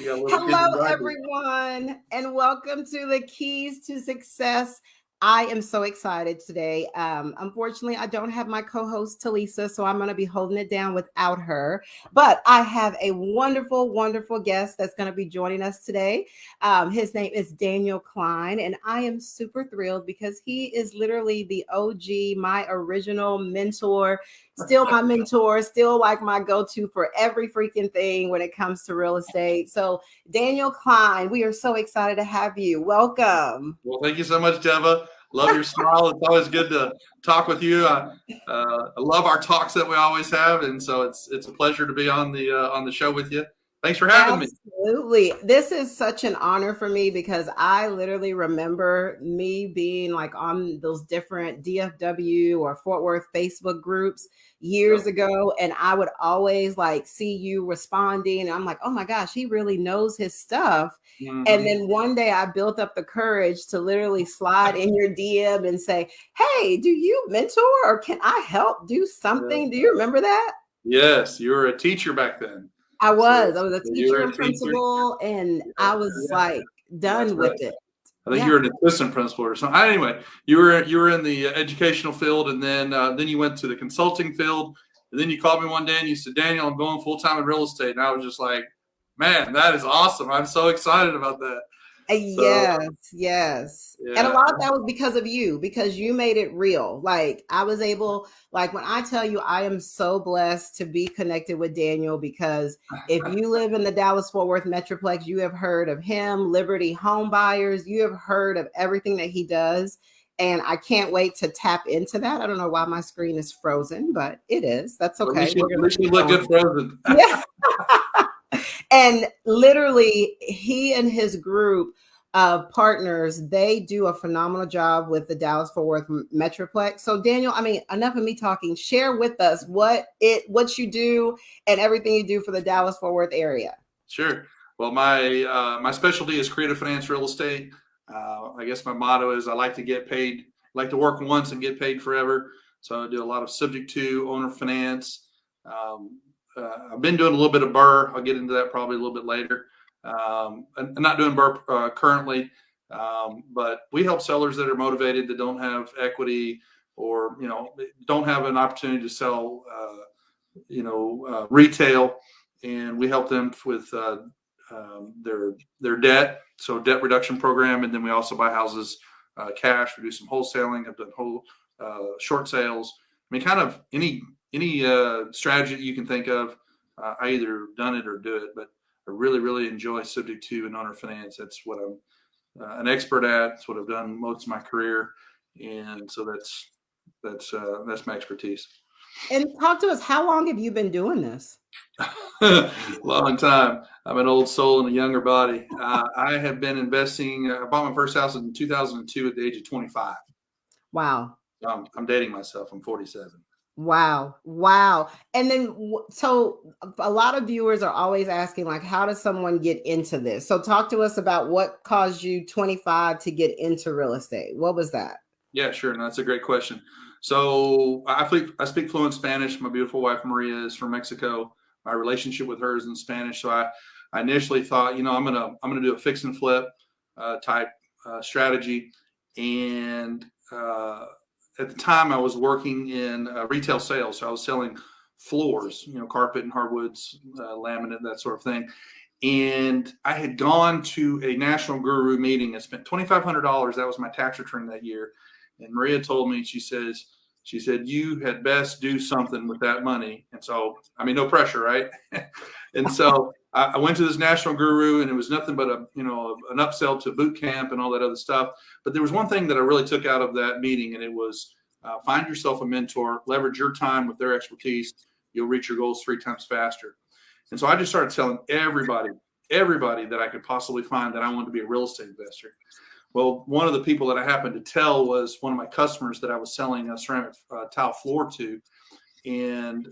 You got little kids Hello, beside you. everyone, and welcome to the Keys to Success. I am so excited today. Unfortunately, I don't have my co host, Talisa, so I'm going to be holding it down without her. But I have a wonderful, wonderful guest that's going to be joining us today. His name is Daniel Klein, and I am super thrilled because he is literally the OG, my original mentor, still my mentor, still like my go to for every freaking thing when it comes to real estate. So, Daniel Klein, we are so excited to have you. Welcome. Well, thank you so much, Deva. Love your smile. It's always good to talk with you. I love our talks that we always have, and so it's a pleasure to be on the show with you. Thanks for having me. Absolutely. This is such an honor for me because I literally remember me being like on those different DFW or Fort Worth Facebook groups years Yep. ago. And I would always like see you responding. And I'm like, oh my gosh, he really knows his stuff. And Mhm. then one day I built up the courage to literally slide in your DM and say, hey, do you mentor or can I help do Yeah. something? Do you remember that? Yes, you were a teacher back then. I So was. I was a you teacher were a and teacher. principal, and Yeah, I was yeah, like that's done with right. it. I think you Yeah. were an assistant principal or something. Anyway, you were in the educational field, and then you went to the consulting field, and then you called me one day and you said, Daniel, I'm going full time in real estate, and I was just like, man, that is awesome. I'm so excited about that. So Yes, yes. And a yeah, lot of that was because of you, because you made it real. Like I was able, like when I tell you I am so blessed to be connected with Daniel, because if you live in the Dallas Fort Worth Metroplex, you have heard of him, Liberty Home Buyers, you have heard of everything that he does. And I can't wait to tap into that. I don't know why my screen is frozen, but it is. That's at okay. least We're at gonna least you keep look good going. frozen. Yeah. And literally he and his group of partners, they do a phenomenal job with the Dallas Fort Worth Metroplex. So Daniel, I mean, enough of me talking. Share with us what you do and everything you do for the Dallas Fort Worth area. Sure. Well, my specialty is creative finance real estate. I guess my motto is I like to get paid, like to work once and get paid forever. So I do a lot of subject to owner finance. Um, I've been doing a little bit of Burr. I'll get into that probably a little bit later. I'm not doing Burr currently, but we help sellers that are motivated that don't have equity or don't have an opportunity to sell retail, and we help them with their debt, so debt reduction program, and then we also buy houses cash. We do some wholesaling. I've done whole short sales. I mean, kind of any strategy that you can think of. I either done it or do it, but I really enjoy subject to and owner finance. That's what I'm an expert at. It's what I've done most of my career, and so that's my expertise. And talk to us, how long have you been doing this? Long time. I'm an old soul in a younger body. I have been investing. I bought my first house in 2002 at the age of 25. Wow. I'm dating myself. I'm 47. Wow. Wow. And then, so a lot of viewers are always asking, like, how does someone get into this? So, talk to us about what caused you 25 to get into real estate. What was that? Yeah, sure. No, that's a great question. So I speak fluent Spanish. My beautiful wife Maria is from Mexico. My relationship with her is in Spanish. So I initially thought, I'm gonna do a fix and flip type strategy. And at the time, I was working in retail sales. So I was selling floors, carpet and hardwoods, laminate, that sort of thing. And I had gone to a National Guru meeting and spent $2,500. That was my tax return that year. And Maria told me, she said, you had best do something with that money. And so, I mean, no pressure, right? And so I went to this National Guru, and it was nothing but an upsell to boot camp and all that other stuff. But there was one thing that I really took out of that meeting, and it was find yourself a mentor, leverage your time with their expertise. You'll reach your goals 3 times faster. And so I just started telling everybody that I could possibly find that I wanted to be a real estate investor. Well, one of the people that I happened to tell was one of my customers that I was selling a ceramic tile floor to. And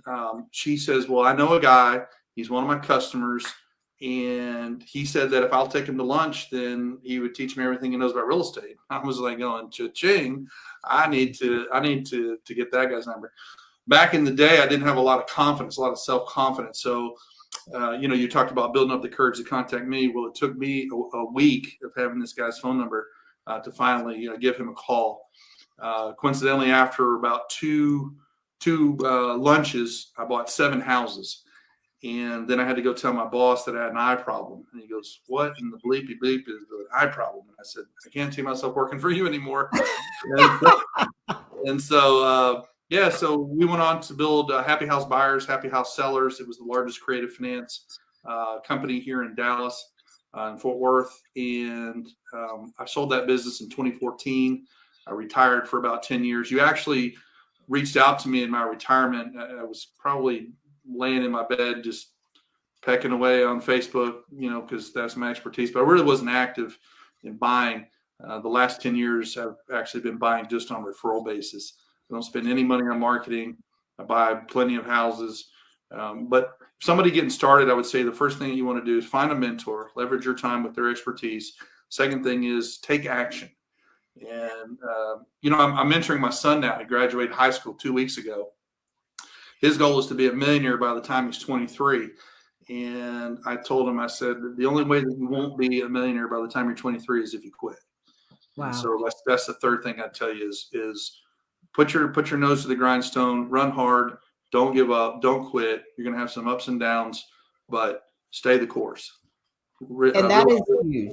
she says, well, I know a guy. He's one of my customers. And he said that if I'll take him to lunch, then he would teach me everything he knows about real estate. I was like going, cha-ching. I need to get that guy's number. Back in the day, I didn't have a lot of confidence, a lot of self-confidence. So You talked about building up the courage to contact me. Well, it took me a week of having this guy's phone number to finally give him a call. Coincidentally, after about two lunches, I bought 7 houses. And then I had to go tell my boss that I had an eye problem. And he goes, "What in the bleepy bleep is the eye problem?" And I said, "I can't see myself working for you anymore." And so, so we went on to build Happy House Buyers, Happy House Sellers. It was the largest creative finance company here in Dallas, in Fort Worth. And I sold that business in 2014. I retired for about 10 years. You actually reached out to me in my retirement. I was probably laying in my bed just pecking away on Facebook, because that's my expertise. But I really wasn't active in buying. The last 10 years, I've actually been buying just on referral basis. I don't spend any money on marketing. I buy plenty of houses. But somebody getting started, I would say the first thing you want to do is find a mentor, leverage your time with their expertise. Second thing is take action. And, I'm mentoring my son now. He graduated high school 2 weeks ago. His goal is to be a millionaire by the time he's 23. And I told him, I said, the only way that you won't be a millionaire by the time you're 23 is if you quit. Wow. And so that's the third thing I'd tell you is put your nose to the grindstone, run hard, don't give up, don't quit. You're going to have some ups and downs, but stay the course. And that is huge.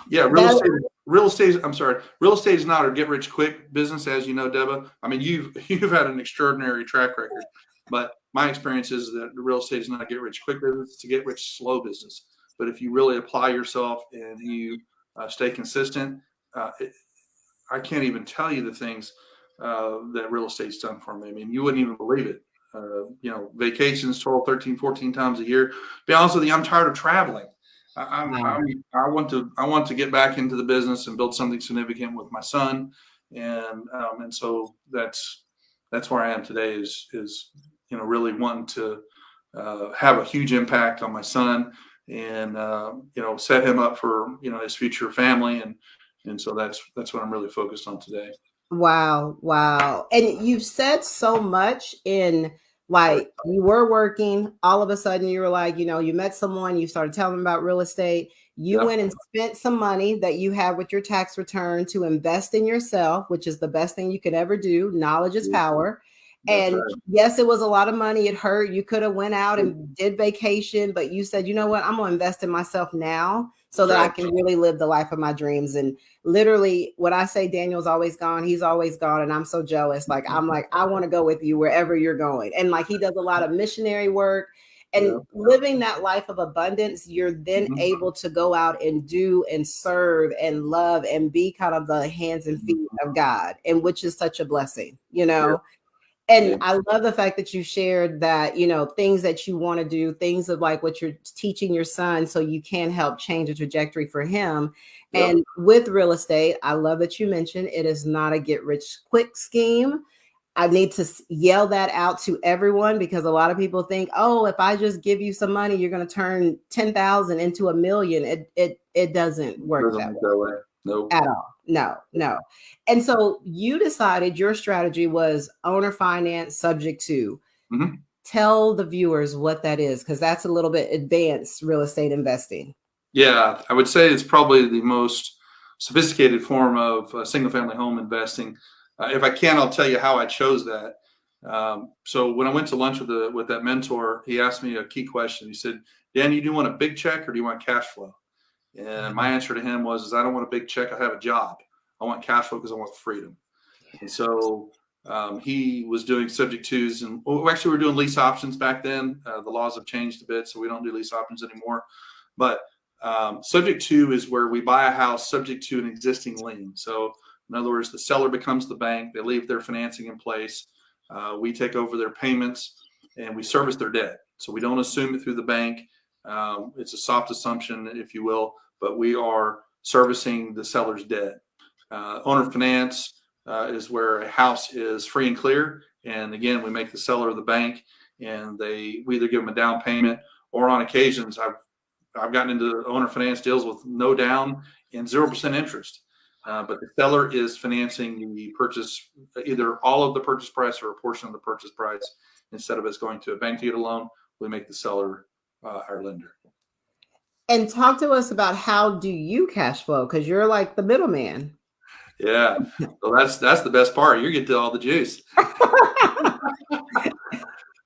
Yeah, real estate is not a get rich quick business, as you know, Deba. I mean, you've had an extraordinary track record, but my experience is that real estate is not a get rich quick business; it's a get rich slow business. But if you really apply yourself and you stay consistent, I can't even tell you the things that real estate's done for me. I mean, you wouldn't even believe it. Vacations 12, 13, 14 times a year. Be honest with you, I'm tired of traveling. I want to get back into the business and build something significant with my son, and so that's where I am today. Is really wanting to have a huge impact on my son, and set him up for his future family, and so that's what I'm really focused on today. Wow. And you've said so much in, like, you were working, all of a sudden you were like, you met someone, you started telling them about real estate. You went and spent some money that you had with your tax return to invest in yourself, which is the best thing you could ever do. Knowledge is power. That's And right. yes, it was a lot of money. It hurt. You could have went out and did vacation, but you said, you know what, I'm going to invest in myself now so that I can really live the life of my dreams. And literally, when I say Daniel's always gone, he's always gone. And I'm so jealous. Like, I'm like, I want to go with you wherever you're going. And like, he does a lot of missionary work and living that life of abundance. You're then able to go out and do and serve and love and be kind of the hands and feet of God, and which is such a blessing, And I love the fact that you shared that, things that you want to do, things of like what you're teaching your son so you can help change the trajectory for him. And with real estate, I love that you mentioned it is not a get rich quick scheme. I need to yell that out to everyone, because a lot of people think, oh, if I just give you some money, you're going to turn 10,000 into $1 million. It doesn't work that way. Nope. At all. No. And so you decided your strategy was owner finance subject to. Tell the viewers what that is, because that's a little bit advanced real estate investing. Yeah, I would say it's probably the most sophisticated form of single family home investing. If I can, I'll tell you how I chose that. So when I went to lunch with that mentor, he asked me a key question. He said, "Dan, you do want a big check or do you want cash flow?" And my answer to him was, I don't want a big check. I have a job. I want cash flow because I want freedom. And so he was doing subject twos, and actually we were doing lease options back then. The laws have changed a bit, so we don't do lease options anymore. But subject to is where we buy a house subject to an existing lien. So in other words, the seller becomes the bank. They leave their financing in place. We take over their payments and we service their debt. So we don't assume it through the bank. It's a soft assumption, if you will, but we are servicing the seller's debt. Owner finance is where a house is free and clear. And again, we make the seller the bank, and we either give them a down payment, or on occasions, I've gotten into owner finance deals with no down and 0% interest. But the seller is financing the purchase, either all of the purchase price or a portion of the purchase price. Instead of us going to a bank to get a loan, we make the seller our lender. And talk to us about how do you cash flow? Because you're like the middleman. Yeah, so that's the best part. You get to all the juice.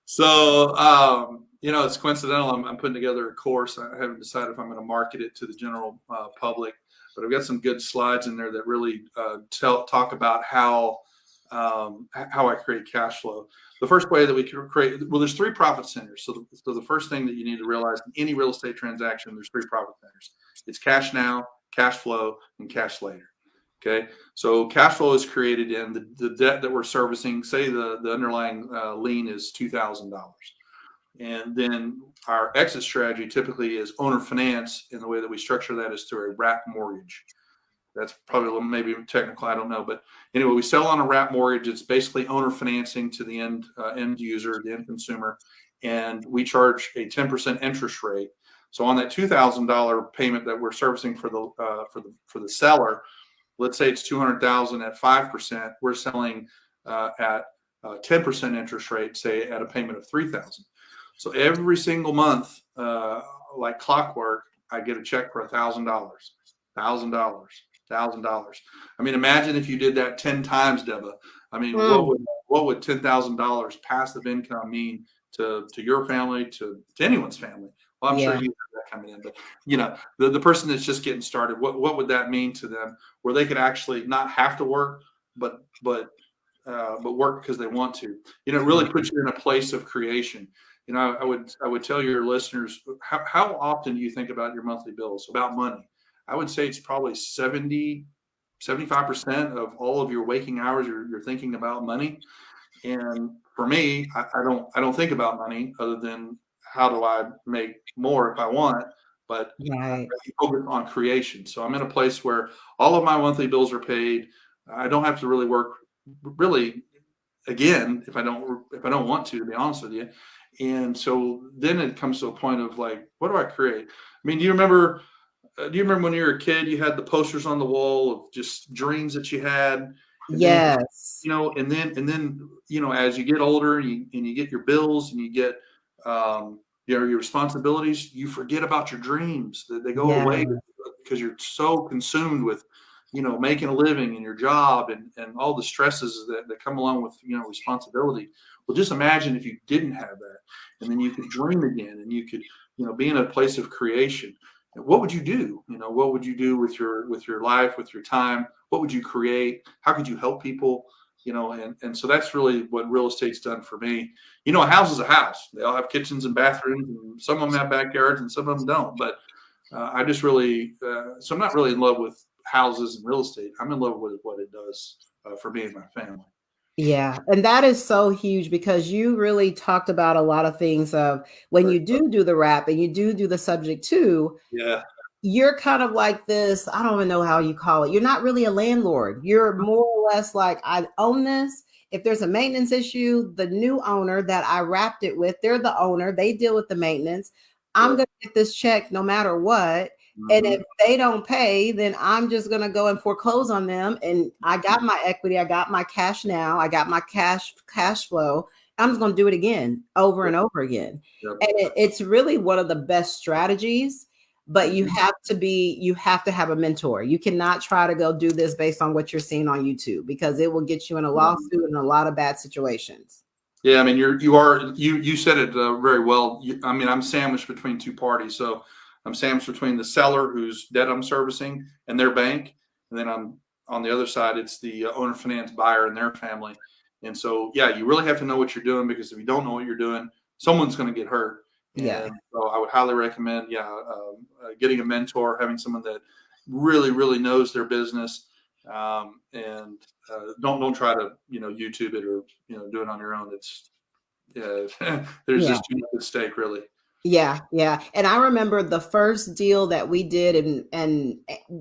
So, it's coincidental. I'm putting together a course. I haven't decided if I'm going to market it to the general public, but I've got some good slides in there that really talk about how I create cash flow. The first way that we can create, well, there's 3 profit centers. So the first thing that you need to realize in any real estate transaction, there's 3 profit centers. It's cash now, cash flow, and cash later. Okay, so cash flow is created in the debt that we're servicing. Say the underlying lien is $2,000, and then our exit strategy typically is owner finance. And the way that we structure that is through a wrap mortgage. That's probably maybe technical, I don't know, but anyway, we sell on a wrap mortgage. It's basically owner financing to the end user, the end consumer, and we charge a 10% interest rate. So on that $2,000 payment that we're servicing for the seller, let's say it's 200,000 at 5%. We're selling at 10% interest rate, say at a payment of 3,000. So every single month, like clockwork, I get a check for $1,000, $1,000, $1,000. I mean, imagine if you did that 10 times, Deba. I mean, what would $10,000 passive income mean to your family, to anyone's family? Well, I'm sure you have that coming in, but the person that's just getting started, what would that mean to them, where they could actually not have to work, but work because they want to? It really puts you in a place of creation. I would tell your listeners, how often do you think about your monthly bills, about money? I would say it's probably 75% of all of your waking hours you're thinking about money. And for me, I don't think about money other than how do I make more if I want, but I focus on creation. So I'm in a place where all of my monthly bills are paid. I don't have to really work again if I don't want to be honest with you. And so then it comes to a point of like, what do I create? I mean, do you remember when you were a kid, you had the posters on the wall of just dreams that you had? And yes. Then, and then as you get older and you get your bills and you get your responsibilities, you forget about your dreams. They go away because you're so consumed with making a living and your job and all the stresses that come along with responsibility. Well, just imagine if you didn't have that, and then you could dream again, and you could be in a place of creation. What would you do? What would you do with your life, with your time? What would you create? How could you help people? And so that's really what real estate's done for me. A house is a house. They all have kitchens and bathrooms, and some of them have backyards and some of them don't. But I just really, so I'm not really in love with houses and real estate. I'm in love with what it does for me and my family. Yeah. And that is so huge because you really talked about a lot of things of when you do the wrap and you do the subject too. Yeah. You're kind of like this, I don't even know how you call it. You're not really a landlord. You're more or less like, I own this. If there's a maintenance issue, the new owner that I wrapped it with, they're the owner. They deal with the maintenance. I'm going to get this check no matter what. And if they don't pay, then I'm just going to go and foreclose on them. And I got my equity. I got my cash now. I got my cash flow. I'm just going to do it again, over and over again. And it's really one of the best strategies, but you have to have a mentor. You cannot try to go do this based on what you're seeing on YouTube, because it will get you in a lawsuit and a lot of bad situations. Yeah. I mean, you said it very well. I'm sandwiched between two parties. So I'm sandwiched between the seller whose debt I'm servicing and their bank. And then I'm on the other side, it's the owner finance buyer and their family. And so, you really have to know what you're doing, because if you don't know what you're doing, someone's going to get hurt. And so I would highly recommend, getting a mentor, having someone that really, really knows their business. And don't try to, YouTube it or, do it on your own. It's, there's just too much at stake, really. Yeah. And I remember the first deal that we did, and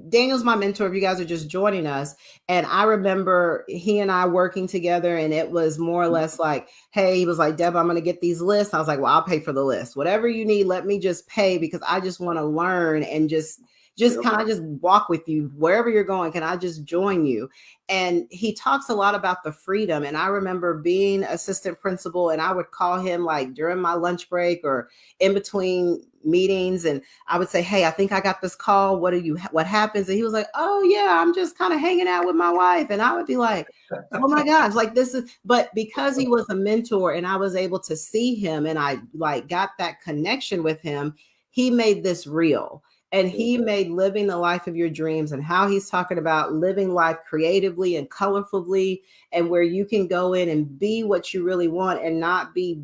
Daniel's my mentor if you guys are just joining us. And I remember he and I working together, and it was more or less like, hey, he was like, Deb, I'm going to get these lists. I was like, well, I'll pay for the list. Whatever you need, let me just pay, because I just want to learn and just Just Yep. can I just walk with you wherever you're going? Can I just join you? And he talks a lot about the freedom. And I remember being assistant principal, and I would call him like during my lunch break or in between meetings, and I would say, hey, I think I got this call. What happens? And he was like, oh yeah, I'm just kind of hanging out with my wife. And I would be like, oh my gosh, like this is, but because he was a mentor and I was able to see him and I like got that connection with him, he made this real. And he made living the life of your dreams, and how he's talking about living life creatively and colorfully, and where you can go in and be what you really want and not be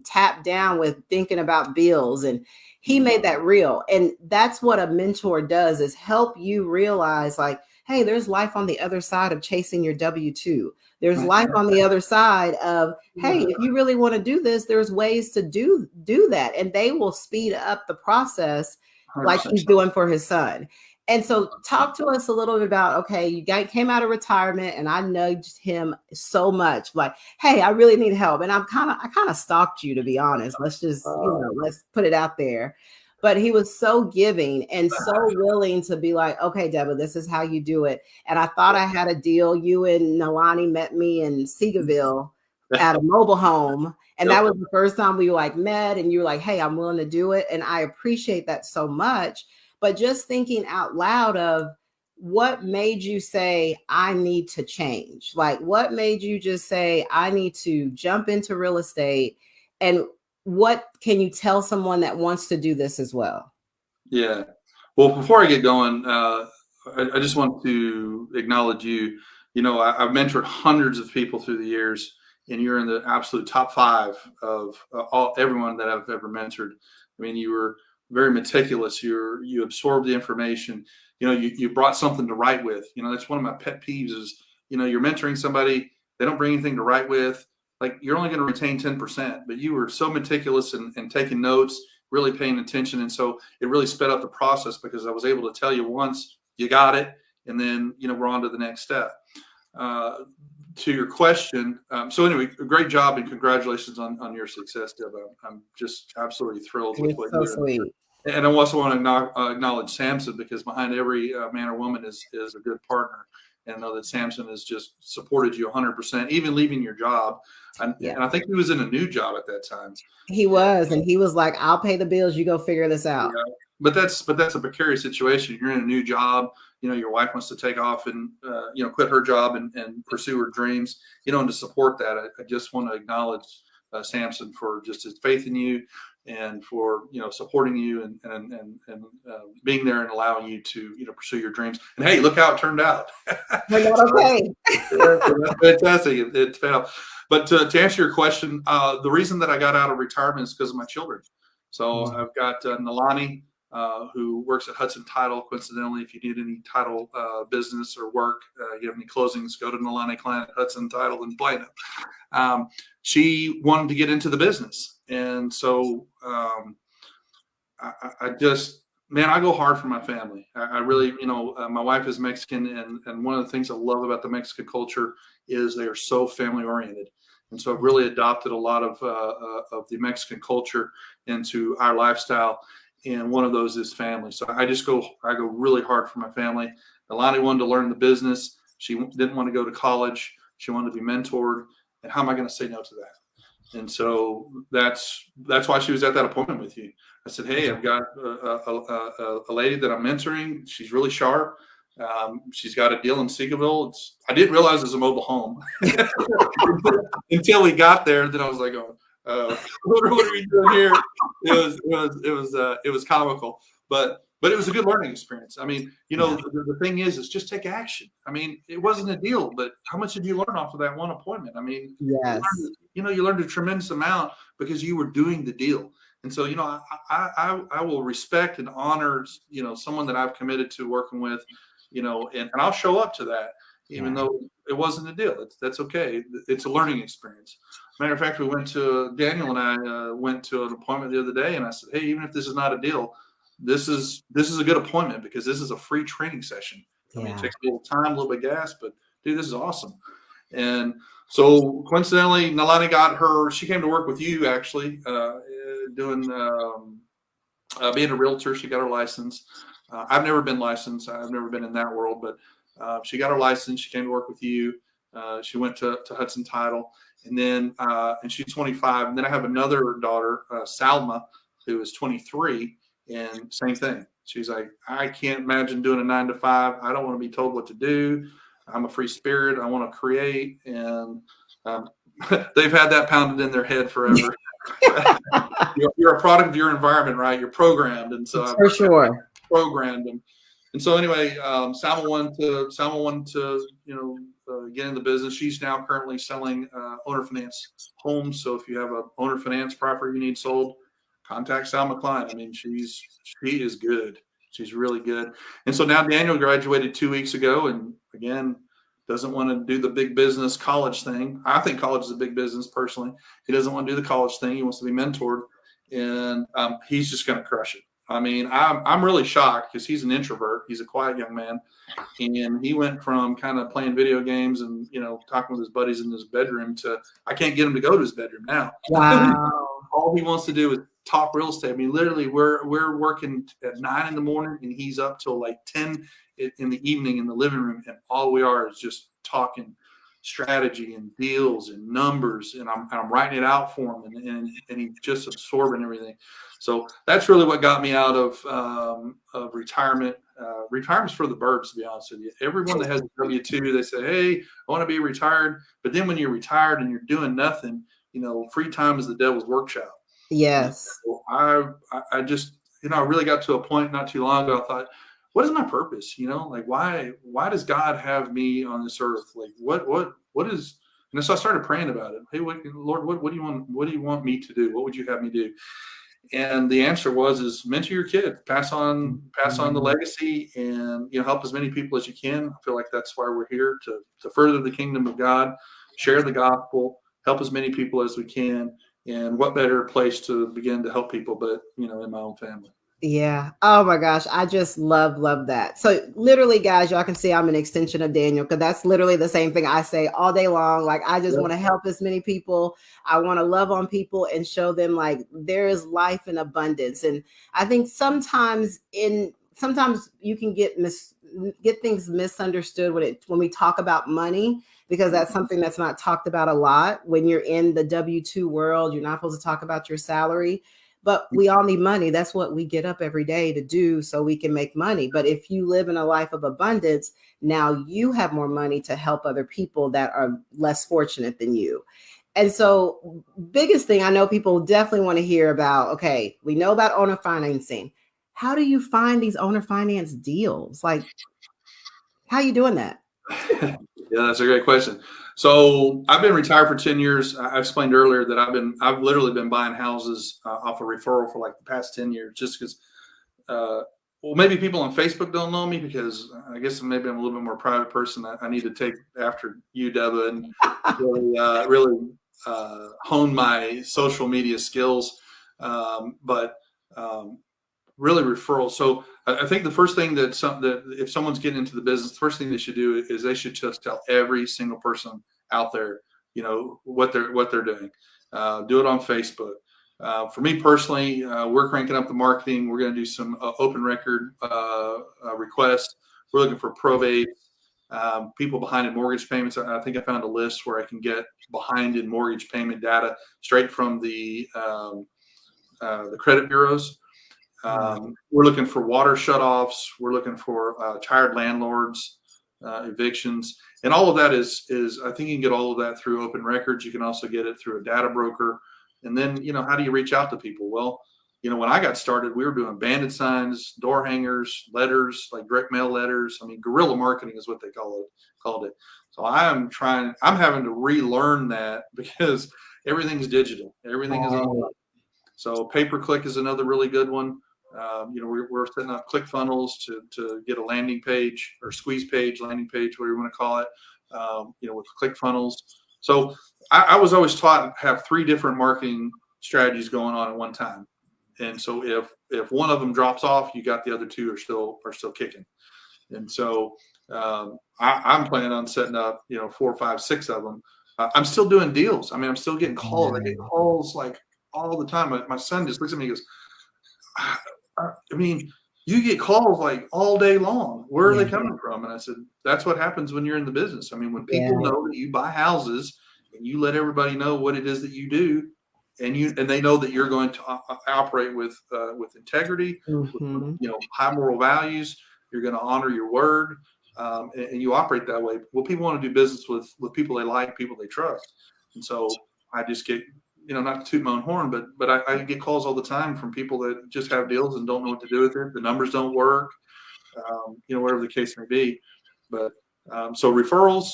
tapped down with thinking about bills. And he made that real. And that's what a mentor does, is help you realize like, hey, there's life on the other side of chasing your W-2. There's life on the other side of, hey, if you really want to do this, there's ways to do that. And they will speed up the process like 100%. he's doing for his son. And so talk to us a little bit about, okay, you came out of retirement, and I nudged him so much like, hey, I really need help. And I kind of stalked you, to be honest. Let's put it out there. But he was so giving and so willing to be like, okay, Deborah, this is how you do it. And I thought I had a deal. You and Nalani met me in Seagoville at a mobile home. And that was the first time we like met, and you were like, hey, I'm willing to do it. And I appreciate that so much. But just thinking out loud of what made you say, I need to change? Like, what made you just say, I need to jump into real estate? And what can you tell someone that wants to do this as well? Yeah. Well, before I get going, I just want to acknowledge you. You know, I've mentored hundreds of people through the years, and you're in the absolute top 5 of everyone that I've ever mentored. I mean, you were very meticulous. You absorbed the information. You know, you brought something to write with. You know, that's one of my pet peeves is, you know, you're mentoring somebody, they don't bring anything to write with. Like, you're only going to retain 10%, but you were so meticulous and taking notes, really paying attention. And so it really sped up the process, because I was able to tell you once, you got it. And then, you know, we're on to the next step. To your question. So anyway, great job and congratulations on your success, Deb. I'm just absolutely thrilled with what so you're doing. sweet. And I also want to acknowledge Samson, because behind every man or woman is a good partner. And know that Samson has just supported you 100%, even leaving your job. And I think he was in a new job at that time. He was, and he was like, I'll pay the bills. You go figure this out. Yeah. But that's a precarious situation. You're in a new job. You know, your wife wants to take off and, you know, quit her job and pursue her dreams, you know, and to support that, I just want to acknowledge Samson for just his faith in you, and for, you know, supporting you and being there and allowing you to, you know, pursue your dreams. And hey, look how it turned out. Okay. That's fantastic. It failed. But to answer your question, the reason that I got out of retirement is because of my children. So I've got Nalani, who works at Hudson Title. Coincidentally, if you need any title business or work, you have any closings, go to Nalani Klein at Hudson Title in Plano. She wanted to get into the business. And so I just, man, I go hard for my family. I really, you know, my wife is Mexican, and one of the things I love about the Mexican culture is they are so family oriented. And so I've really adopted a lot of the Mexican culture into our lifestyle. And one of those is family. So I go really hard for my family. Alani wanted to learn the business. She didn't want to go to college. She wanted to be mentored. And how am I going to say no to that? And so that's why she was at that appointment with you. I said, hey, I've got a lady that I'm mentoring. She's really sharp. She's got a deal in Seagoville. I didn't realize it was a mobile home until we got there. Then I was like, what are we doing here? It was comical, but it was a good learning experience. I mean, you know, the thing is just take action. I mean, it wasn't a deal, but how much did you learn off of that one appointment? I mean, yes, you learned a tremendous amount because you were doing the deal. And so, you know, I will respect and honor, you know, someone that I've committed to working with, you know, and I'll show up to that, even though it wasn't a deal. That's okay. It's a learning experience. Matter of fact, Daniel and I went to an appointment the other day, and I said, hey, even if this is not a deal, this is a good appointment because this is a free training session. I mean, it takes a little time, a little bit of gas, but dude, this is awesome. And so coincidentally, Nalani she came to work with you actually, doing being a realtor. She got her license. I've never been licensed. I've never been in that world, but she got her license. She came to work with you. She went to Hudson Title, and then and she's 25. And then I have another daughter, Salma, who is 23, and same thing. She's like, I can't imagine doing a 9 to 5. I don't want to be told what to do. I'm a free spirit. I want to create, and they've had that pounded in their head forever. You're a product of your environment, right? You're programmed, and so For sure. programmed them. And so anyway, Salma wanted to get in the business. She's now currently selling owner finance homes. So if you have a owner finance property you need sold, contact Salma Klein. I mean, she is good. She's really good. And so now Daniel graduated 2 weeks ago, and again, doesn't want to do the big business college thing. I think college is a big business personally. He doesn't want to do the college thing. He wants to be mentored, and he's just going to crush it. I mean, I'm really shocked because he's an introvert. He's a quiet young man, and he went from kind of playing video games and talking with his buddies in his bedroom to I can't get him to go to his bedroom now. Wow. All he wants to do is talk real estate. I mean, literally, we're working at 9 in the morning, and he's up till like 10 in the evening in the living room, and all we are is just talking strategy and deals and numbers, and I'm writing it out for him, and he's just absorbing everything. So that's really what got me out of retirement. Retirement's for the birds, to be honest with you. Everyone that has a W-2, they say, "Hey, I want to be retired," but then when you're retired and you're doing nothing, free time is the devil's workshop. Yes. So I just I really got to a point not too long ago. I thought, what is my purpose? Like why does God have me on this earth? Like what is? And so I started praying about it. Hey, Lord, what do you want? What do you want me to do? What would you have me do? And the answer is mentor your kid, pass on the legacy, and help as many people as you can. I feel like that's why we're here to further the kingdom of God, share the gospel, help as many people as we can. And what better place to begin to help people but in my own family. Yeah. Oh my gosh. I just love that. So literally, guys, y'all can see I'm an extension of Daniel, because that's literally the same thing I say all day long. Like, I just want to help as many people. I want to love on people and show them like there is life in abundance. And I think sometimes you can get things misunderstood when we talk about money, because that's something that's not talked about a lot. When you're in the W-2 world, you're not supposed to talk about your salary. But we all need money. That's what we get up every day to do, so we can make money. But if you live in a life of abundance, now you have more money to help other people that are less fortunate than you. And so biggest thing, I know people definitely want to hear about, okay, we know about owner financing. How do you find these owner finance deals? Like, how are you doing that? Yeah, that's a great question. So I've been retired for 10 years. I explained earlier that I've literally been buying houses off a referral for like the past 10 years, just because, well, maybe people on Facebook don't know me, because I guess maybe I'm a little bit more private person. I need to take after you, Deba, and really hone my social media skills. But really referrals. So I think the first thing that if someone's getting into the business, the first thing they should do is they should just tell every single person out there, what they're doing. Do it on Facebook. For me personally, we're cranking up the marketing. We're going to do some open record requests. We're looking for probate, people behind in mortgage payments. I think I found a list where I can get behind in mortgage payment data straight from the credit bureaus. We're looking for water shutoffs. We're looking for tired landlords, evictions, and all of that is I think you can get all of that through open records. You can also get it through a data broker. And then, how do you reach out to people? Well, when I got started, we were doing banded signs, door hangers, letters, like direct mail letters. I mean, guerrilla marketing is what they called it. So I'm having to relearn that, because everything's digital. Everything is online. So pay-per-click is another really good one. We're setting up ClickFunnels to get a landing page or squeeze page, landing page, whatever you want to call it, with ClickFunnels. So I was always taught to have 3 different marketing strategies going on at one time. And so if one of them drops off, you got the other 2 are still kicking. And so I'm planning on setting up, 4, 5, 6 of them. I'm still doing deals. I mean, I'm still getting calls. I get calls like all the time. My son just looks at me and goes, I mean, you get calls like all day long. Where are Yeah. they coming from? And I said, that's what happens when you're in the business. I mean, when Yeah. people know that you buy houses and you let everybody know what it is that you do, and they know that you're going to operate with integrity, Mm-hmm. with, high moral values. You're going to honor your word, and you operate that way. Well, people want to do business with people they like, people they trust, and so I just get, not to toot my own horn, but I get calls all the time from people that just have deals and don't know what to do with it. The numbers don't work, whatever the case may be. But so referrals,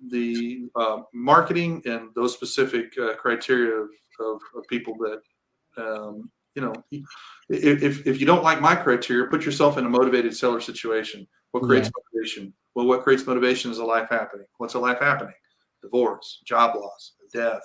the marketing, and those specific criteria of people that, if you don't like my criteria, put yourself in a motivated seller situation. What creates motivation? Well, what creates motivation is a life happening. What's a life happening? Divorce, job loss, death,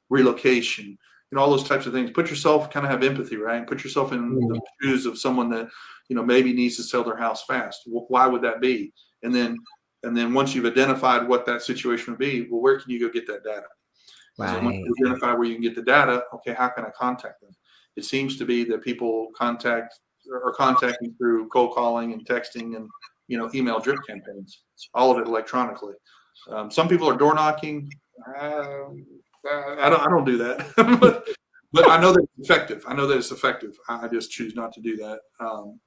relocation, all those types of things. Put yourself, kind of have empathy, right? Put yourself in the shoes of someone that, maybe needs to sell their house fast. Why would that be? And then once you've identified what that situation would be, well, where can you go get that data? And then once you identify where you can get the data, okay, how can I contact them? It seems to be that people are contacting through cold calling and texting and, email drip campaigns, all of it electronically. Some people are door knocking. I don't do that, but I know that it's effective. I just choose not to do that.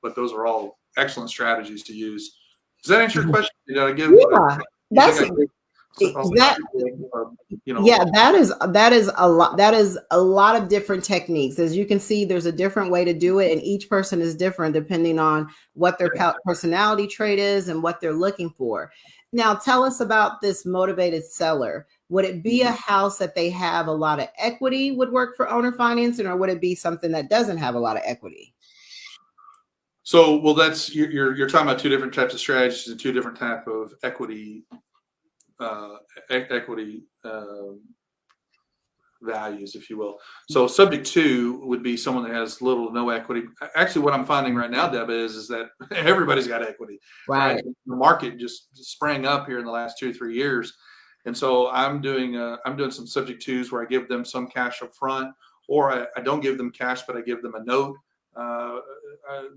But those are all excellent strategies to use. Does that answer your question? Did I give? Yeah, that's that. Yeah, that is a lot. That is a lot of different techniques. As you can see, there's a different way to do it, and each person is different depending on what their personality trait is and what they're looking for. Now, tell us about this motivated seller. Would it be a house that they have a lot of equity would work for owner financing, or would it be something that doesn't have a lot of equity? So, well, that's you're talking about two different types of strategies and two different type of equity values, if you will. So, subject to would be someone that has little to no equity. Actually, what I'm finding right now, Deb, is that everybody's got equity. Right. The market just sprang up here in the last 2 or 3 years. And so I'm doing some subject twos where I give them some cash up front, or I don't give them cash, but I give them a note.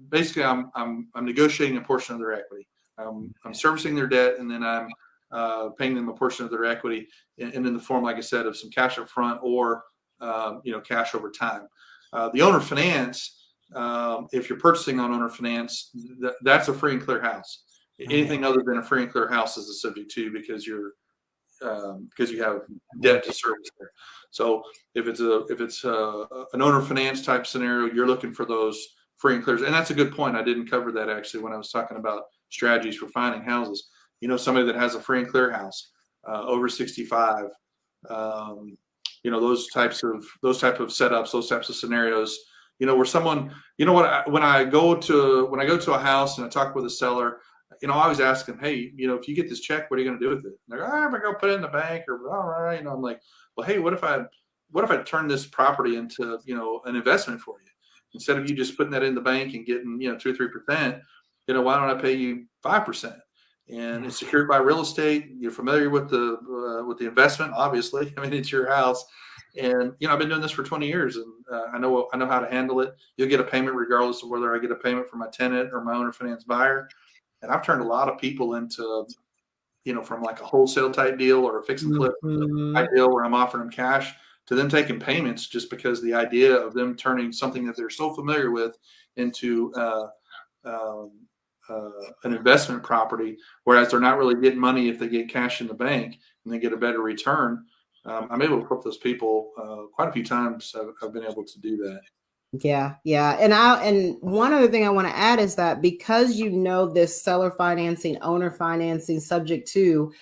Basically, I'm negotiating a portion of their equity. I'm servicing their debt, and then I'm paying them a portion of their equity, and in the form, like I said, of some cash up front or cash over time. The owner finance, if you're purchasing on owner finance, that's a free and clear house. Anything other than a free and clear house is a subject to, because you have debt to service there. So if it's an owner finance type scenario, you're looking for those free and clears. And that's a good point. I didn't cover that actually when I was talking about strategies for finding houses. Somebody that has a free and clear house, over 65, those types of setups, those types of scenarios, where someone, when I go to a house and I talk with a seller, I always ask them, hey, if you get this check, what are you going to do with it? And they're like, I'm going to go put it in the bank, or all right. I'm like, well, hey, what if I turn this property into, an investment for you? Instead of you just putting that in the bank and getting, 2 or 3%, why don't I pay you 5%? And it's secured by real estate. You're familiar with the investment, obviously. I mean, it's your house. And, I've been doing this for 20 years, and I know how to handle it. You'll get a payment regardless of whether I get a payment from my tenant or my owner finance buyer. And I've turned a lot of people into, from like a wholesale type deal or a fix and flip type deal where I'm offering them cash, to them taking payments, just because the idea of them turning something that they're so familiar with into an investment property, whereas they're not really getting money if they get cash in the bank and they get a better return. I'm able to flip those people quite a few times. I've been able to do that. Yeah. And one other thing I want to add is that because this seller financing, owner financing, subject to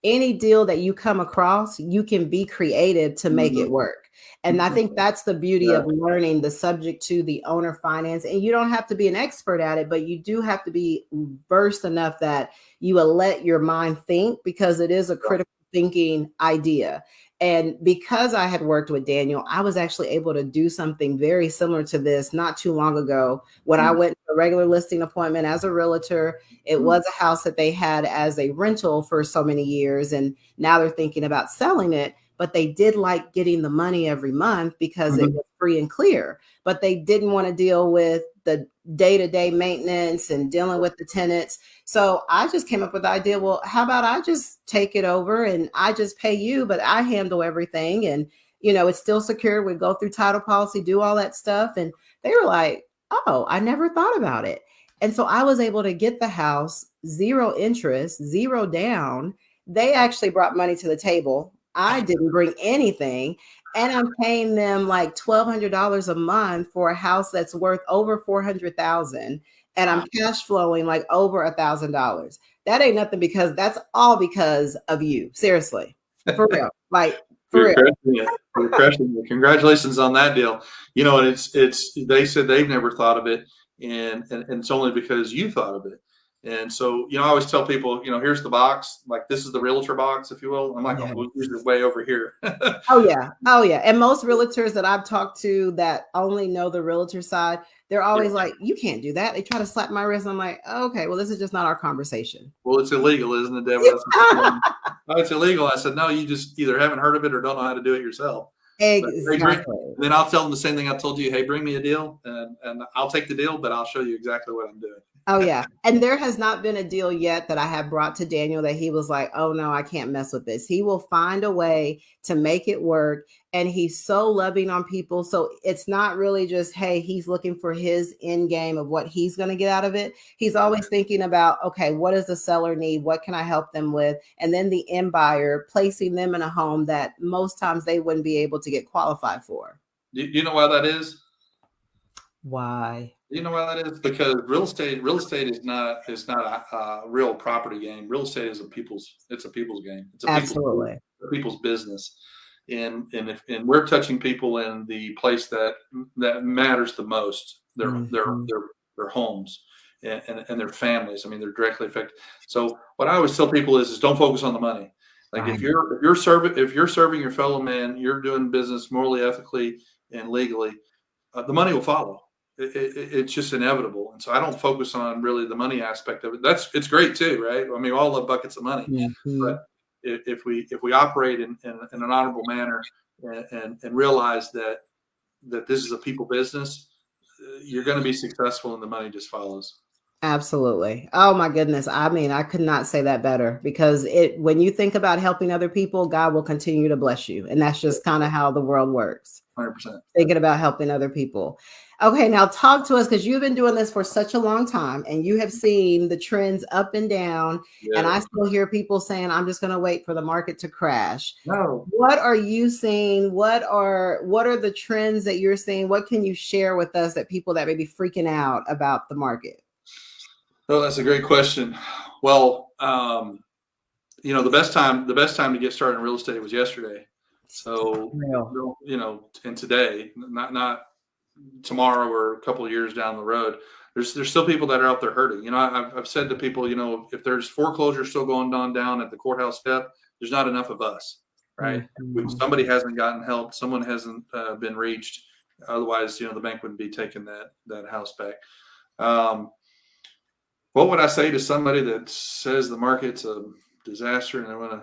any deal that you come across, you can be creative to make it work. And I think that's the beauty of learning the subject to the owner finance. And you don't have to be an expert at it, but you do have to be versed enough that you will let your mind think, because it is a critical thinking idea. And because I had worked with Daniel, I was actually able to do something very similar to this not too long ago. When I went to a regular listing appointment as a realtor, it was a house that they had as a rental for so many years, and now they're thinking about selling it. but they did like getting the money every month because it Mhm. was free and clear. But they didn't want to deal with the day-to-day maintenance and dealing with the tenants. So I just came up with the idea, well, how about I just take it over and I just pay you, but I handle everything. And, it's still secure. We go through title policy, do all that stuff. And they were like, oh, I never thought about it. And so I was able to get the house, zero interest, zero down. They actually brought money to the table. I didn't bring anything. And I'm paying them like $1,200 a month for a house that's worth over 400,000, and I'm cash flowing like over $1,000. That ain't nothing, because that's all because of you. Seriously, for real, like for You're real. crushing it. You're crushing it. Congratulations on that deal. And it's they said they've never thought of it, and it's only because you thought of it. And so, I always tell people, here's the box, like this is the realtor box, if you will. I'm like, Yeah. oh, yours is way over here. Oh yeah. Oh yeah. And most realtors that I've talked to that only know the realtor side, they're always like, you can't do that. They try to slap my wrist. I'm like, okay, well, this is just not our conversation. Well, it's illegal, isn't it, Deborah? That's what you're saying. Oh, it's illegal. I said, no, you just either haven't heard of it or don't know how to do it yourself. But hey, Exactly. and then I'll tell them the same thing I told you. Hey, bring me a deal, and I'll take the deal, but I'll show you exactly what I'm doing. Oh yeah. And there has not been a deal yet that I have brought to Daniel that he was like, oh no, I can't mess with this. He will find a way to make it work. And he's so loving on people. So it's not really just, hey, he's looking for his end game of what he's going to get out of it. He's always thinking about, okay, what does the seller need? What can I help them with? And then the end buyer, placing them in a home that most times they wouldn't be able to get qualified for. Do you know why that is? Why? You know why that is? Because real estate is not a real property game. Real estate is it's a people's game. It's a Absolutely. people's business. And we're touching people in the place that matters the most, their homes and their families. I mean, they're directly affected. So what I always tell people is don't focus on the money. Like if you're serving your fellow man, you're doing business morally, ethically, and legally, the money will follow. It's just inevitable. And so I don't focus on really the money aspect of it. It's great too, right? I mean, we all love buckets of money, but if we operate in an honorable manner and realize that this is a people business, you're going to be successful and the money just follows. Absolutely. Oh my goodness. I mean, I could not say that better, because when you think about helping other people, God will continue to bless you. And that's just kind of how the world works. 100%. Thinking about helping other people. Okay, now talk to us, because you've been doing this for such a long time and you have seen the trends up and down. Yeah. And I still hear people saying, I'm just going to wait for the market to crash. No. What are you seeing? What are the trends that you're seeing? What can you share with us that people that may be freaking out about the market? Oh, that's a great question. Well, the best time to get started in real estate was yesterday. So, and today, not tomorrow or a couple of years down the road, there's still people that are out there hurting. I've said to people, if there's foreclosure still going on down at the courthouse step, there's not enough of us, right? Somebody hasn't gotten help. Someone hasn't been reached. Otherwise, the bank wouldn't be taking that house back. What would I say to somebody that says the market's a disaster and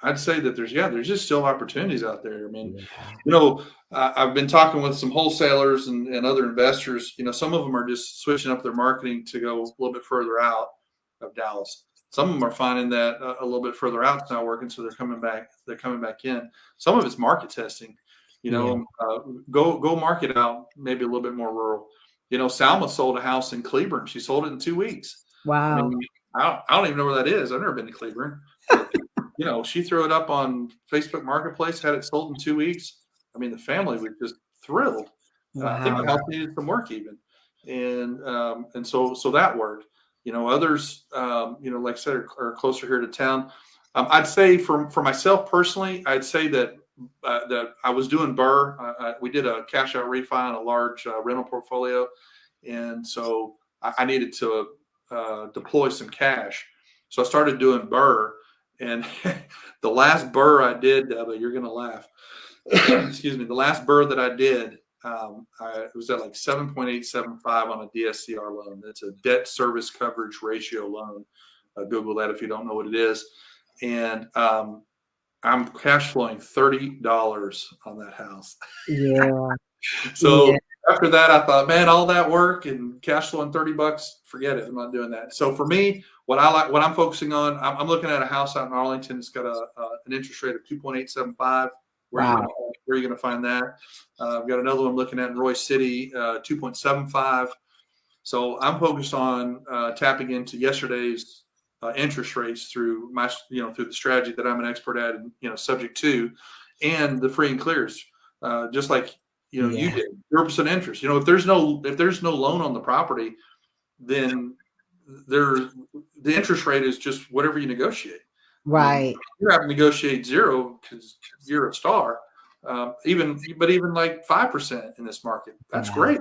I'd say that there's just still opportunities out there. I mean, I've been talking with some wholesalers and other investors. Some of them are just switching up their marketing to go a little bit further out of Dallas. Some of them are finding that a little bit further out is not working, so they're coming back. They're coming back in. Some of it's market testing. Go market out maybe a little bit more rural. Salma sold a house in Cleburne. She sold it in 2 weeks. Wow. I mean, I don't even know where that is. I've never been to Cleburne. She threw it up on Facebook Marketplace, had it sold in 2 weeks. I mean, the family was just thrilled. Wow. I think the house needed some work even. And so that worked. Others, like I said, are closer here to town. I'd say for myself personally, I'd say that I was doing BRRRR. We did a cash out refi on a large rental portfolio. And so I needed to deploy some cash. So I started doing BRRRR. And the last BRRRR I did, you're going to laugh. Excuse me. The last BRRRR that I did, it was at like 7.875 on a DSCR loan. It's a debt service coverage ratio loan. Google that if you don't know what it is. And I'm cash flowing $30 on that house. Yeah. So Yeah. after that, I thought, man, all that work and cash flowing $30, forget it. I'm not doing that. So for me, what I'm focusing on, I'm looking at a house out in Arlington. It's got an interest rate of 2.875. Wow. Where are you going to find that? I've got another one looking at in Royce City, 2.75. So I'm focused on tapping into yesterday's interest rates through through the strategy that I'm an expert at and subject to, and the free and clears, just like you Yeah. did 0% interest. If there's no loan on the property, then the interest rate is just whatever you negotiate. Right. You have to negotiate zero because you're a star. Even like 5% in this market, that's Yeah. great.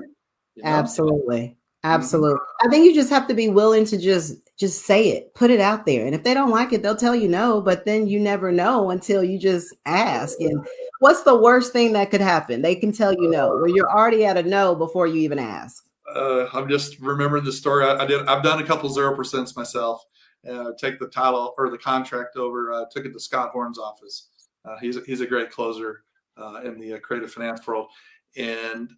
Absolutely. Mm-hmm. Absolutely. I think you just have to be willing to just say it, put it out there. And if they don't like it, they'll tell you no, but then you never know until you just ask. And what's the worst thing that could happen? They can tell you no, where you're already at a no before you even ask. I'm just remembering the story. I've done a couple 0% myself. Take the title or the contract over, took it to Scott Horn's office. He's a great closer in the creative finance world. And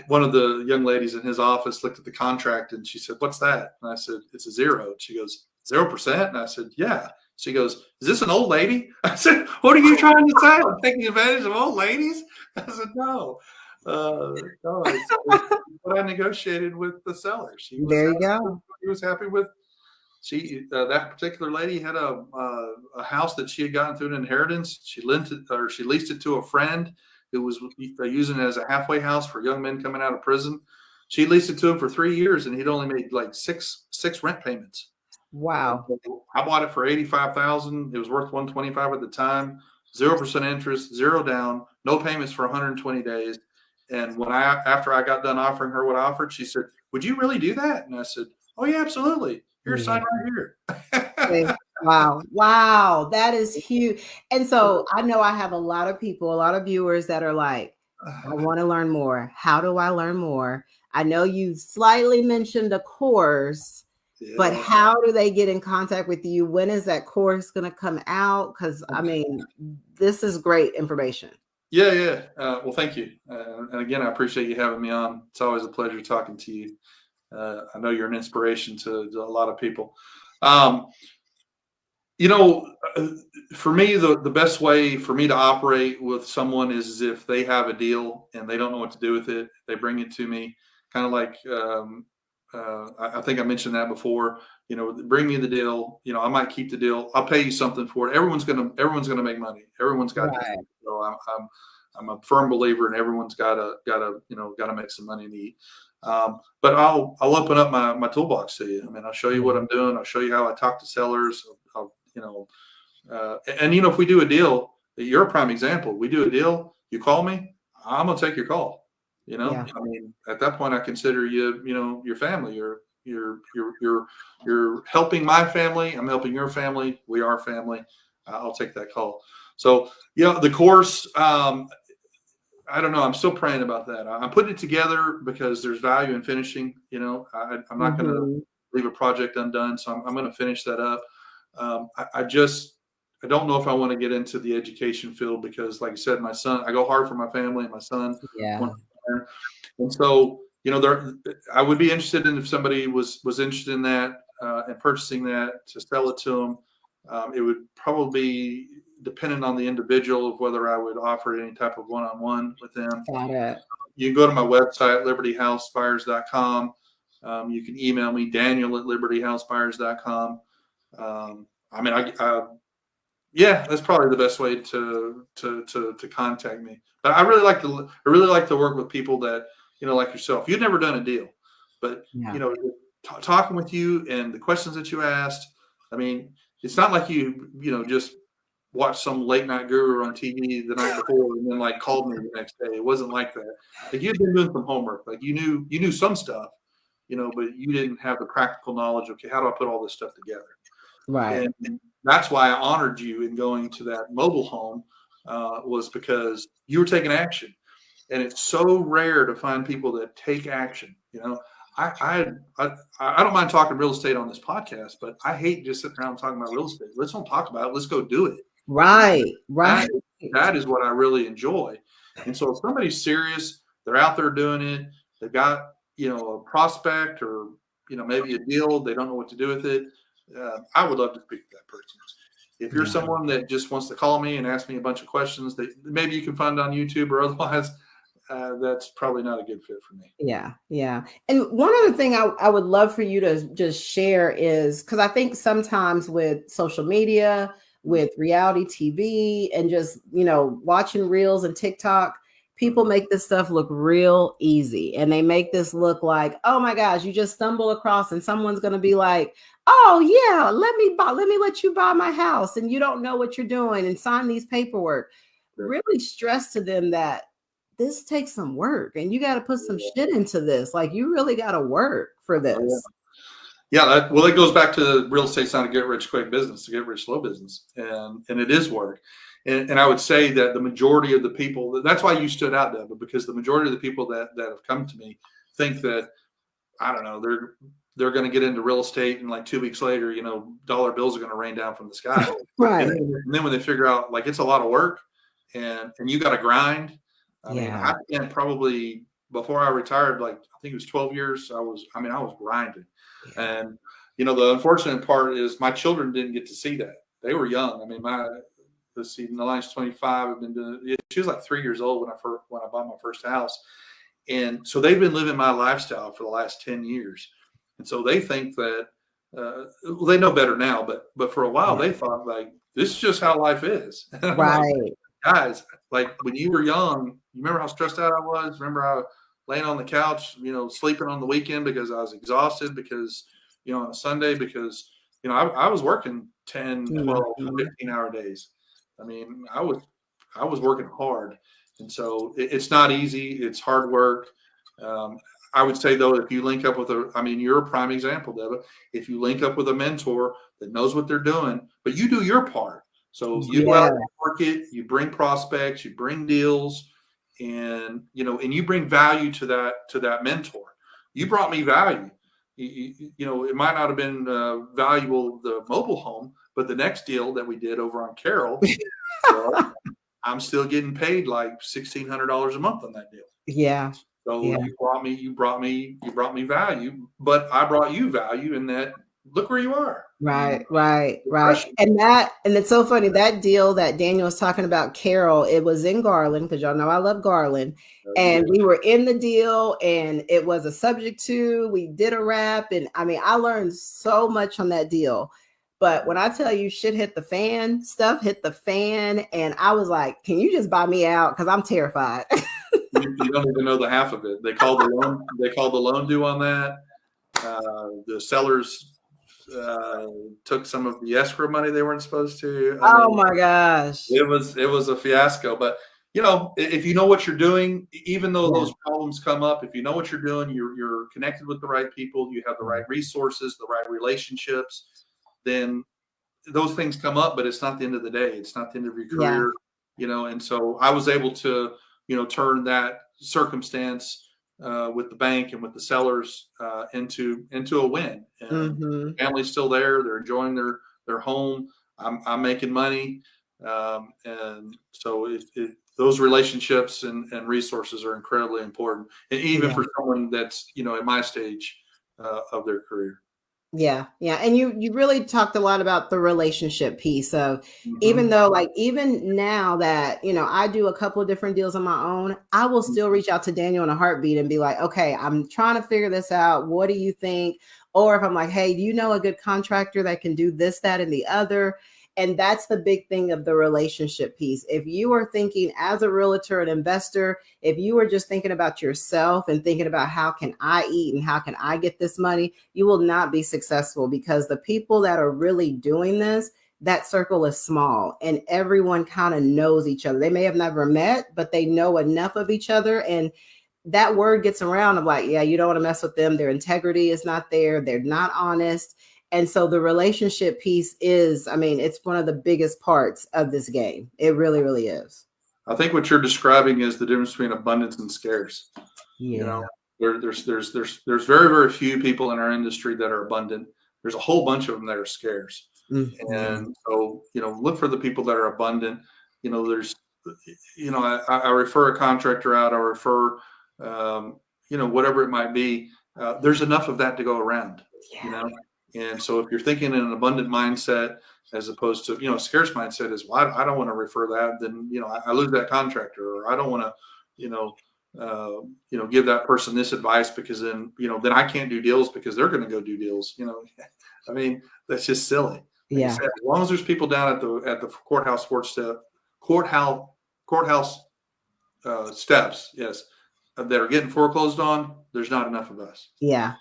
one of the young ladies in his office looked at the contract and she said, "What's that?" And I said, "It's a 0." She goes, "0%?" And I said, "Yeah." She goes, "Is this an old lady?" I said, "What are you trying to say? I'm taking advantage of old ladies?" I said, "No. No, it's what I negotiated with the seller. There you go. He was happy with. That particular lady had a house that she had gotten through an inheritance. She leased it to a friend who was using it as a halfway house for young men coming out of prison. She leased it to him for 3 years, and he'd only made like six rent payments. Wow. I bought it for $85,000. It was worth $125 at the time. 0% interest, zero down, no payments for 120 days. And after I got done offering her what I offered, she said, "Would you really do that?" And I said, "Oh yeah, absolutely. Here's sign right here." Wow. Wow. That is huge. And so I know I have a lot of people, a lot of viewers that are like, I want to learn more. How do I learn more? I know you slightly mentioned a course, but how do they get in contact with you? When is that course going to come out? Because I mean, this is great information. Yeah. Well, thank you. And again, I appreciate you having me on. It's always a pleasure talking to you. I know you're an inspiration to a lot of people. For me, the best way for me to operate with someone is if they have a deal and they don't know what to do with it, they bring it to me, kind of like I think I mentioned that before. Bring me the deal. I might keep the deal. I'll pay you something for it. Everyone's gonna make money. Everyone's got to. So I'm a firm believer in everyone's gotta make some money and eat. But I'll open up my toolbox to you. I mean, I'll show you what I'm doing. I'll show you how I talk to sellers. If we do a deal, you're a prime example. We do a deal, you call me, I'm gonna take your call. Yeah. I mean, at that point, I consider you, your family. You're helping my family. I'm helping your family. We are family. I'll take that call. So, the course. I don't know. I'm still praying about that. I'm putting it together because there's value in finishing. I'm not going to leave a project undone, so I'm going to finish that up. I don't know if I want to get into the education field because, like I said, my son, I go hard for my family and my son. Yeah. And so, I would be interested in if somebody was interested in that and purchasing that to sell it to them. It would probably be dependent on the individual of whether I would offer any type of one-on-one with them. Got it. You can go to my website, libertyhousebuyers.com. You can email me, Daniel@libertyhousebuyers.com. That's probably the best way to contact me. But I really like to work with people that, like yourself. You've never done a deal, but talking with you and the questions that you asked. I mean, it's not like you just watched some late night guru on TV the night before and then called me the next day. It wasn't like that. Like you'd been doing some homework. Like you knew some stuff, but you didn't have the practical knowledge. Okay, how do I put all this stuff together? Right. And that's why I honored you in going to that mobile home was because you were taking action. And it's so rare to find people that take action. I don't mind talking real estate on this podcast, but I hate just sitting around talking about real estate. Let's don't talk about it. Let's go do it. Right, right. That, that is what I really enjoy. And so if somebody's serious, they're out there doing it, they've got, a prospect or, maybe a deal, they don't know what to do with it. I would love to speak to that person. If you're Yeah. someone that just wants to call me and ask me a bunch of questions that maybe you can find on YouTube or otherwise, that's probably not a good fit for me. Yeah, yeah. And one other thing I would love for you to just share is because I think sometimes with social media, with reality TV, and just, watching reels and TikTok, people make this stuff look real easy. And they make this look like, oh my gosh, you just stumble across and someone's going to be like, oh yeah, let me let you buy my house. And you don't know what you're doing and sign these paperwork. Really stress to them that this takes some work and you got to put some shit into this. Like you really got to work for this. Yeah, well, it goes back to real estate's not a get rich quick business, it's a get rich slow business, and it is work. And I would say that the majority of the people, that's why you stood out, Deborah, because the majority of the people that have come to me think that, I don't know, they're going to get into real estate and like 2 weeks later, dollar bills are going to rain down from the sky. Right. And then when they figure out like it's a lot of work and you got to grind. I mean, I spent probably before I retired, like I think it was 12 years. I was grinding. And, the unfortunate part is my children didn't get to see that. They were young. I mean, let's see, Nalani's 25. I've been doing, she was like 3 years old when I bought my first house. And so they've been living my lifestyle for the last 10 years. And so they think that, well, they know better now, but for a while they thought like, this is just how life is. Right. Like, guys, like when you were young, you remember how stressed out I was? Remember how laying on the couch, sleeping on the weekend because I was exhausted because, on a Sunday, because, I was working 10, 12, 15-hour days. I mean, I was working hard. And so it's not easy. It's hard work. I would say though, if you link up with you're a prime example, Deba. If you link up with a mentor that knows what they're doing, but you do your part. So you go out and work it, you bring prospects, you bring deals, and you bring value to that mentor. You brought me value. It might not have been valuable, the mobile home, but the next deal that we did over on Carroll, I'm still getting paid like $1,600 a month on that deal. Yeah. So you brought me value, but I brought you value in that. Look where you are. Right. And it's so funny, that deal that Daniel was talking about, Carroll, it was in Garland, because y'all know I love Garland. And we were in the deal and it was a subject to, we did a wrap. And I learned so much on that deal. But when I tell you shit hit the fan, stuff hit the fan. And I was like, can you just buy me out? Because I'm terrified. You don't even know the half of it. They called the loan due on that. The sellers took some of the escrow money they weren't supposed to. My gosh. It was a fiasco. But if you know what you're doing, even though those problems come up, if you know what you're doing, you're connected with the right people, you have the right resources, the right relationships, then those things come up, but it's not the end of the day. It's not the end of your career, and so I was able to, turn that circumstance with the bank and with the sellers into a win. And family's still there. They're enjoying their home. I'm making money. And so those relationships and resources are incredibly important. And even for someone that's, at my stage of their career. Yeah. And you really talked a lot about the relationship piece of, even though even now that, I do a couple of different deals on my own, I will still reach out to Daniel in a heartbeat and be like, okay, I'm trying to figure this out. What do you think? Or if I'm like, hey, do you know a good contractor that can do this, that, and the other? And that's the big thing of the relationship piece. If you are thinking as a realtor and investor, if you are just thinking about yourself and thinking about how can I eat and how can I get this money, you will not be successful, because the people that are really doing this, that circle is small and everyone kind of knows each other. They may have never met, but they know enough of each other. And that word gets around of like, yeah, you don't want to mess with them. Their integrity is not there. They're not honest. And so the relationship piece is, it's one of the biggest parts of this game. It really, really is. I think what you're describing is the difference between abundance and scarce. Yeah. There's very, very few people in our industry that are abundant. There's a whole bunch of them that are scarce. And so, look for the people that are abundant. There's, I refer a contractor out, I refer, whatever it might be. There's enough of that to go around, And so if you're thinking in an abundant mindset, as opposed to, a scarce mindset is, well, I don't want to refer that, then, I lose that contractor, or I don't want to, give that person this advice because then I can't do deals because they're going to go do deals. I mean, that's just silly. Like you said, as long as there's people down at the courthouse steps, yes, that are getting foreclosed on, there's not enough of us. Yeah.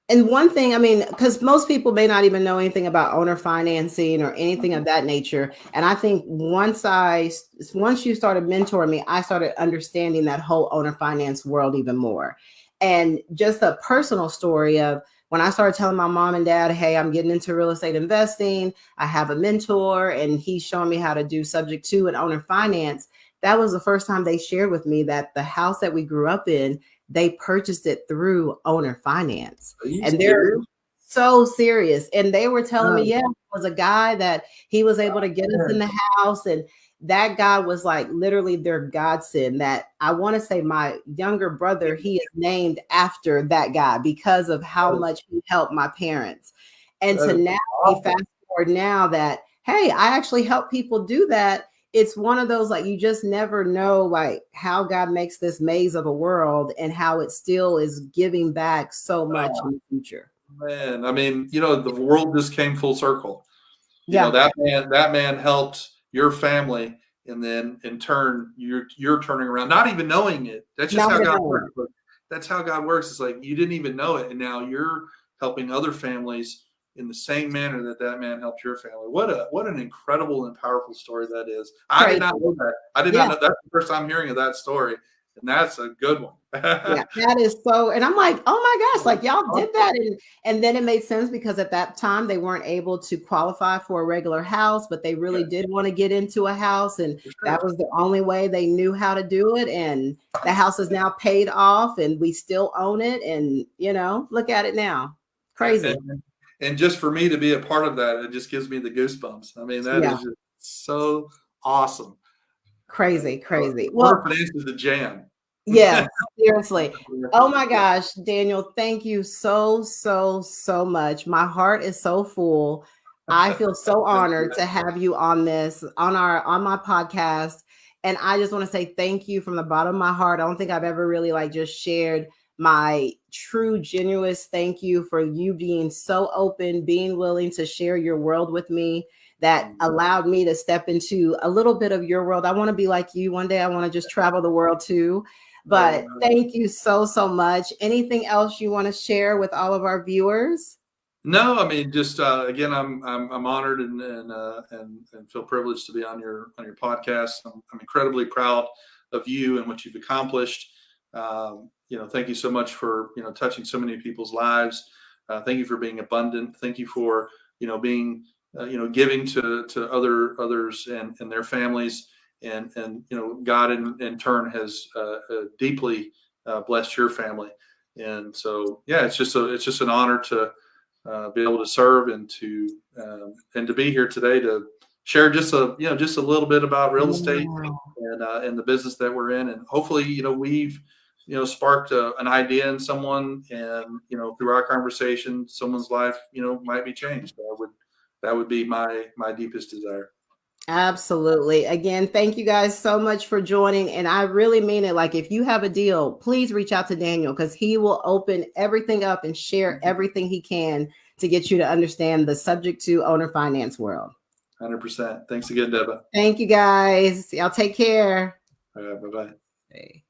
And one thing, I mean, because most people may not even know anything about owner financing or anything of that nature. And I think once you started mentoring me, I started understanding that whole owner finance world even more. And just a personal story of when I started telling my mom and dad, hey, I'm getting into real estate investing, I have a mentor and he's showing me how to do subject to and owner finance. That was the first time they shared with me that the house that we grew up in, they purchased it through owner finance. And they're so serious. And they were telling me, it was a guy that he was able to get us in the house. And that guy was like literally their godsend. That I want to say my younger brother, he is named after that guy because of how much he helped my parents. And so now we fast forward now that, hey, I actually help people do that. It's one of those, like, you just never know, like, how God makes this maze of a world and how it still is giving back so much in the future. Man, I mean, the world just came full circle. That man helped your family, and then in turn, you're turning around, not even knowing it. That's just how God works. That's how God works. It's like you didn't even know it, and now you're helping other families in the same manner that man helped your family. What an incredible and powerful story that is. I did not know that. I did not know. That's the first time hearing of that story. And that's a good one. That is so, and I'm like, oh my gosh, like y'all did that. And then it made sense because at that time they weren't able to qualify for a regular house, but they really did want to get into a house. And that was the only way they knew how to do it. And the house is now paid off and we still own it. And, look at it now. Crazy. And just for me to be a part of that, it just gives me the goosebumps. I mean, that is just so awesome. Crazy. Well, finance is the jam. Yeah, seriously. Oh my gosh, Daniel, thank you so much. My heart is so full. I feel so honored to have you on my podcast. And I just want to say thank you from the bottom of my heart. I don't think I've ever really just shared my true, genuine thank you for you being so open, being willing to share your world with me. That allowed me to step into a little bit of your world. I want to be like you. One day I want to just travel the world too. But thank you so much. Anything else you want to share with all of our viewers? No, I mean, just again, I'm honored and feel privileged to be on your podcast. I'm incredibly proud of you and what you've accomplished. Thank you so much for touching so many people's lives. Thank you for being abundant. Thank you for being giving to others and their families, and God in turn has deeply blessed your family, and so it's just an honor to be able to serve and to be here today to share just a little bit about real estate and the business that we're in, and hopefully we've sparked an idea in someone, and through our conversation someone's life might be changed. That would be my deepest desire. Absolutely. Again, thank you guys so much for joining. And I really mean it. Like, if you have a deal, please reach out to Daniel because he will open everything up and share everything he can to get you to understand the subject to owner finance world. 100%. Thanks again, Deba. Thank you guys. Y'all take care. All right. Bye-bye. Hey.